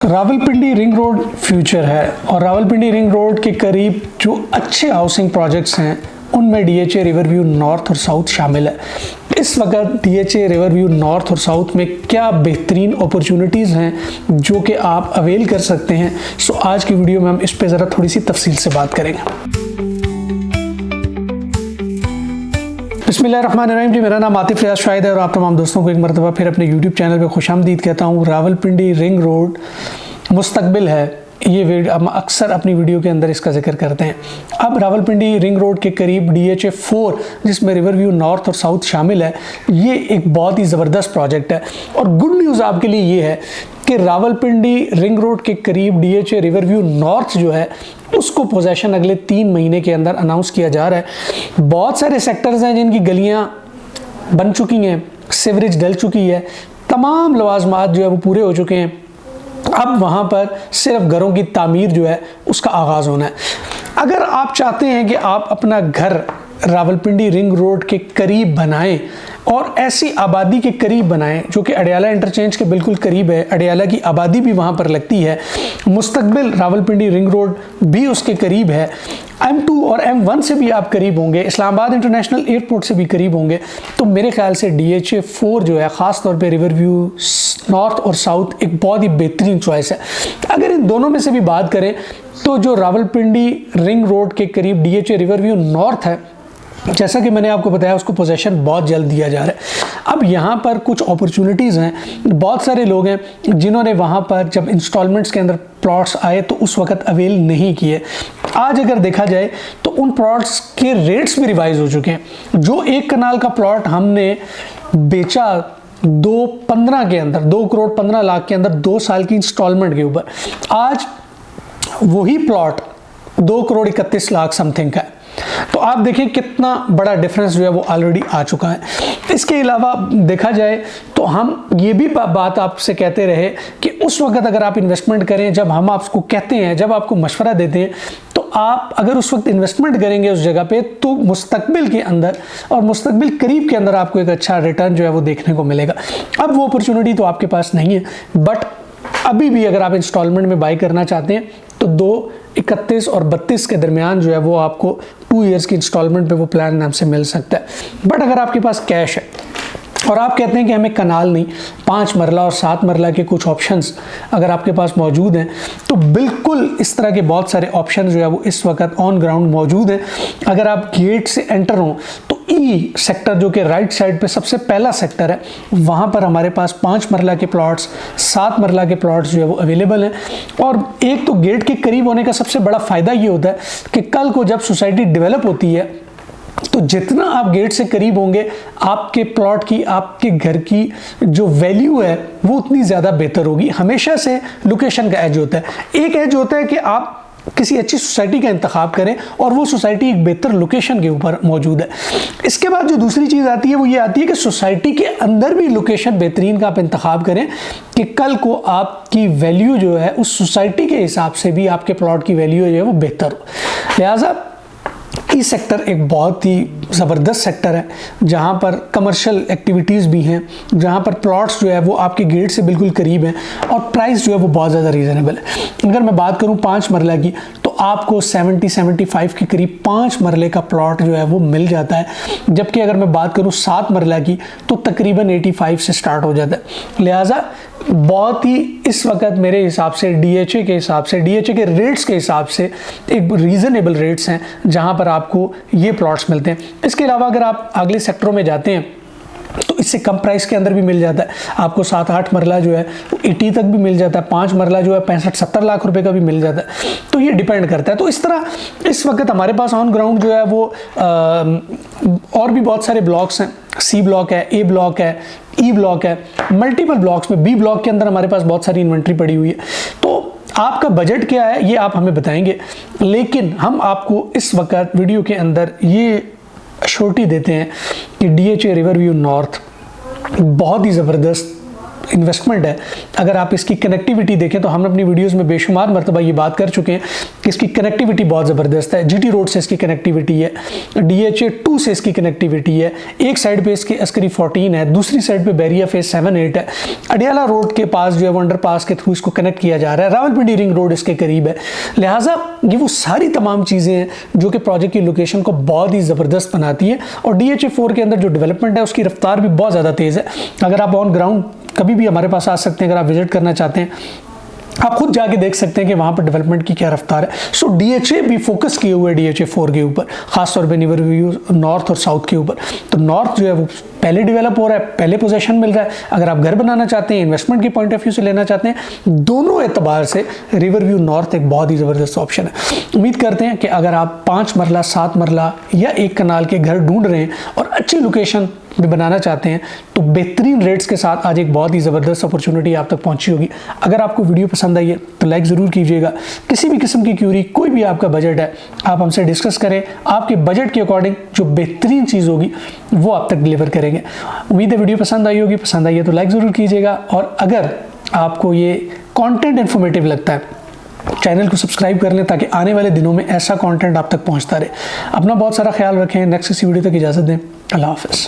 Rawalpindi ring road future है और Rawalpindi ring road के करीब जो अच्छे हाउसिंग प्रोजेक्ट्स हैं उनमें डीएचए रिवरव्यू नॉर्थ और साउथ शामिल है। इस वक्त डीएचए रिवरव्यू नॉर्थ और साउथ में क्या बेहतरीन अपॉर्चुनिटीज़ हैं जो कि आप अवेल कर सकते हैं। सो आज की वीडियो में हम इस पे ज़रा थोड़ी सी तफसील से बात करेंगे। बिस्मिल्लाहिर्रहमानिर्रहीम जी, मेरा नाम आतिफ रियाज शाहिद है और आप तमाम दोस्तों को एक मरतबा फिर अपने यूट्यूब चैनल पे खुशामदीद कहता हूँ। रावलपिंडी रिंग रोड मुस्तकबिल है, ये हम अक्सर अपनी वीडियो के अंदर इसका जिक्र करते हैं। अब रावलपिंडी रिंग रोड के करीब डीएचए 4 जिसमें रिवरव्यू नॉर्थ और साउथ शामिल है, ये एक बहुत ही ज़बरदस्त प्रोजेक्ट है। और गुड न्यूज़ आपके लिए ये है कि रावलपिंडी रिंग रोड के करीब डीएचए रिवरव्यू नॉर्थ जो है उसको पोजेशन अगले 3 महीने के अंदर अनाउंस किया जा रहा है। बहुत सारे सेक्टर्स हैं जिनकी गलियां बन चुकी हैं, सीवरेज डल चुकी है, तमाम लवाजमात जो है वो पूरे हो चुके हैं। अब वहाँ पर सिर्फ घरों की तामीर जो है उसका आगाज़ होना है। अगर आप चाहते हैं कि आप अपना घर रावलपिंडी रिंग रोड के करीब बनाएं और ऐसी आबादी के करीब बनाएं जो कि अडियाला इंटरचेंज के बिल्कुल करीब है, अडियाला की आबादी भी वहाँ पर लगती है, मुस्तकबिल रावलपिंडी रिंग रोड भी उसके करीब है, M2 और M1 से भी आप करीब होंगे, इस्लामाबाद इंटरनेशनल एयरपोर्ट से भी करीब होंगे, तो मेरे ख्याल से DHA 4 जो है ख़ास तौर पे रिवरव्यू नॉर्थ और साउथ एक बहुत ही बेहतरीन चॉइस है। अगर इन दोनों में से भी बात करें तो जो रावलपिंडी रिंग रोड के करीब DHA रिवरव्यू नॉर्थ है, जैसा कि मैंने आपको बताया, उसको पोजेशन बहुत जल्द दिया जा रहा है। अब यहाँ पर कुछ अपॉर्चुनिटीज़ हैं, बहुत सारे लोग हैं जिन्होंने वहाँ पर जब इंस्टॉलमेंट्स के अंदर प्लॉट्स आए तो उस वक्त अवेल नहीं किए। आज अगर देखा जाए तो उन प्लॉट्स के रेट्स भी रिवाइज हो चुके हैं। जो 1 कनाल का प्लॉट हमने बेचा 2.15 के अंदर, 2 करोड़ 15 लाख के अंदर 2 साल की इंस्टॉलमेंट के ऊपर, आज वही प्लॉट 2 करोड़ 31 लाख समथिंग का है। तो आप देखिए कितना बड़ा डिफरेंस जो है वो ऑलरेडी आ चुका है। इसके अलावा देखा जाए तो हम ये भी बात आपसे कहते रहे कि उस वक्त अगर आप इन्वेस्टमेंट करें, जब हम आपको कहते हैं, जब आपको मशवरा देते हैं, तो आप अगर उस वक्त इन्वेस्टमेंट करेंगे उस जगह पे तो मुस्तकबिल के अंदर और मुस्तकबिल करीब के अंदर आपको एक अच्छा रिटर्न जो है वो देखने को मिलेगा। अब वो अपॉर्चुनिटी तो आपके पास नहीं है, बट अभी भी अगर आप इंस्टॉलमेंट में बाई करना चाहते हैं तो 2.31 और 32 के दरमियान जो है वो आपको 2 ईयर्स की इंस्टॉलमेंट पे वो प्लान नाम से मिल सकता है। बट अगर आपके पास कैश है और आप कहते हैं कि हमें कनाल नहीं, 5 मरला और 7 मरला के कुछ ऑप्शंस अगर आपके पास मौजूद हैं, तो बिल्कुल इस तरह के बहुत सारे ऑप्शन जो है वो इस वक्त ऑन ग्राउंड मौजूद हैं। अगर आप गेट से एंटर हों तो ई सेक्टर जो कि राइट साइड पे सबसे पहला सेक्टर है, वहाँ पर हमारे पास 5 मरला के प्लॉट्स, 7 मरला के प्लॉट्स जो है वो अवेलेबल हैं। और एक तो गेट के करीब होने का सबसे बड़ा फ़ायदा ये होता है कि कल को जब सोसाइटी डेवलप होती है तो जितना आप गेट से करीब होंगे, आपके प्लॉट की, आपके घर की जो वैल्यू है वो उतनी ज़्यादा बेहतर होगी। हमेशा से लोकेशन का एज होता है। एक एज होता है कि आप किसी अच्छी सोसाइटी का इंतखाब करें और वो सोसाइटी एक बेहतर लोकेशन के ऊपर मौजूद है। इसके बाद जो दूसरी चीज़ आती है वो ये आती है कि सोसाइटी के अंदर भी लोकेशन बेहतरीन का आप इंतखाब करें कि कल को आपकी वैल्यू जो है उस सोसाइटी के हिसाब से भी आपके प्लॉट की वैल्यू जो है वो बेहतर हो। लिहाजा ई सेक्टर एक बहुत ही ज़बरदस्त सेक्टर है जहाँ पर कमर्शियल एक्टिविटीज़ भी हैं, जहाँ पर प्लॉट्स जो है वो आपके गेट से बिल्कुल करीब हैं और प्राइस जो है वो बहुत ज़्यादा रीज़नेबल है। अगर मैं बात करूँ 5 मरला की तो आपको 70-75 के करीब 5 मरले का प्लॉट जो है वो मिल जाता है, जबकि अगर मैं बात करूँ 7 मरला की तो तकरीबन 85 से स्टार्ट हो जाता है। लिहाजा बहुत ही इस वक्त मेरे हिसाब से DHA के हिसाब से, DHA के रेट्स के हिसाब से एक रीज़नेबल रेट्स हैं जहाँ पर आपको ये प्लॉट्स मिलते हैं। इसके अलावा अगर आप अगले सेक्टरों में जाते हैं तो इससे कम प्राइस के अंदर भी मिल जाता है आपको। 7-8 मरला जो है 80 तक भी मिल जाता है, 5 मरला जो है 65-70 लाख रुपए का भी मिल जाता है। तो ये डिपेंड करता है। तो इस तरह इस वक्त हमारे पास ऑन ग्राउंड जो है वो और भी बहुत सारे ब्लॉक्स हैं। C ब्लॉक है, A ब्लॉक है, E ब्लॉक है, मल्टीपल ब्लॉक्स में B ब्लॉक के अंदर हमारे पास बहुत सारी इन्वेंट्री पड़ी हुई है। तो आपका बजट क्या है ये आप हमें बताएंगे, लेकिन हम आपको इस वक्त वीडियो के अंदर ये श्योरिटी देते हैं कि DHA रिवरव्यू नॉर्थ बहुत ही ज़बरदस्त इन्वेस्टमेंट है। अगर आप इसकी कनेक्टिविटी देखें तो हम अपनी वीडियोस में बेशुमार मरतबा ये बात कर चुके हैं कि इसकी कनेक्टिविटी बहुत ज़बरदस्त है। जीटी रोड से इसकी कनेक्टिविटी है, DHA 2 से इसकी कनेक्टिविटी है, एक साइड पे इसकी अस्करी 14 है, दूसरी साइड पे बैरिया फेज 7-8 है। अडियाला रोड के पास जो है वो अंडरपास के थ्रू इसको कनेक्ट किया जा रहा है, रावलपिंडी रिंग रोड इसके करीब है। लिहाजा ये वो सारी तमाम चीज़ें हैं जो कि प्रोजेक्ट की लोकेशन को बहुत ही ज़बरदस्त बनाती है। और DHA 4 के अंदर जो डेवलपमेंट है उसकी रफ्तार भी बहुत ज़्यादा तेज़ है। अगर आप ऑन ग्राउंड कभी भी हमारे पास आ सकते हैं, अगर आप विजिट करना चाहते हैं आप खुद जाके देख सकते हैं कि वहाँ पर डेवलपमेंट की क्या रफ्तार है। सो DHA भी फोकस किए हुए DHA 4 के ऊपर, खासतौर पे रिवरव्यू नॉर्थ और साउथ के ऊपर। तो नॉर्थ जो है वो पहले डेवलप हो रहा है, पहले पोजीशन मिल रहा है। अगर आप घर बनाना चाहते हैं, इन्वेस्टमेंट के पॉइंट ऑफ व्यू से लेना चाहते हैं, दोनों एतबार से रिवरव्यू नॉर्थ एक बहुत ही ज़बरदस्त ऑप्शन है। उम्मीद करते हैं कि अगर आप 5 मरला 7 मरला या 1 कनाल के घर ढूंढ रहे हैं और अच्छी लोकेशन में बनाना चाहते हैं तो बेहतरीन रेट्स के साथ आज एक बहुत ही ज़बरदस्त अपॉर्चुनिटी आप तक पहुंची होगी। अगर आपको वीडियो पसंद आई है तो लाइक ज़रूर कीजिएगा। किसी भी किस्म की क्यूरी, कोई भी आपका बजट है, आप हमसे डिस्कस करें, आपके बजट के अकॉर्डिंग जो बेहतरीन चीज़ होगी वो आप तक डिलीवर करेंगे। उम्मीद है वीडियो पसंद आई होगी। पसंद आई है तो लाइक ज़रूर कीजिएगा, और अगर आपको ये कंटेंट इन्फॉर्मेटिव लगता है चैनल को सब्सक्राइब कर लें ताकि आने वाले दिनों में ऐसा कंटेंट आप तक पहुंचता रहे। अपना बहुत सारा ख्याल रखें। नेक्स्ट किसी वीडियो तक इजाज़त दें। अल्लाह हाफ़िज़।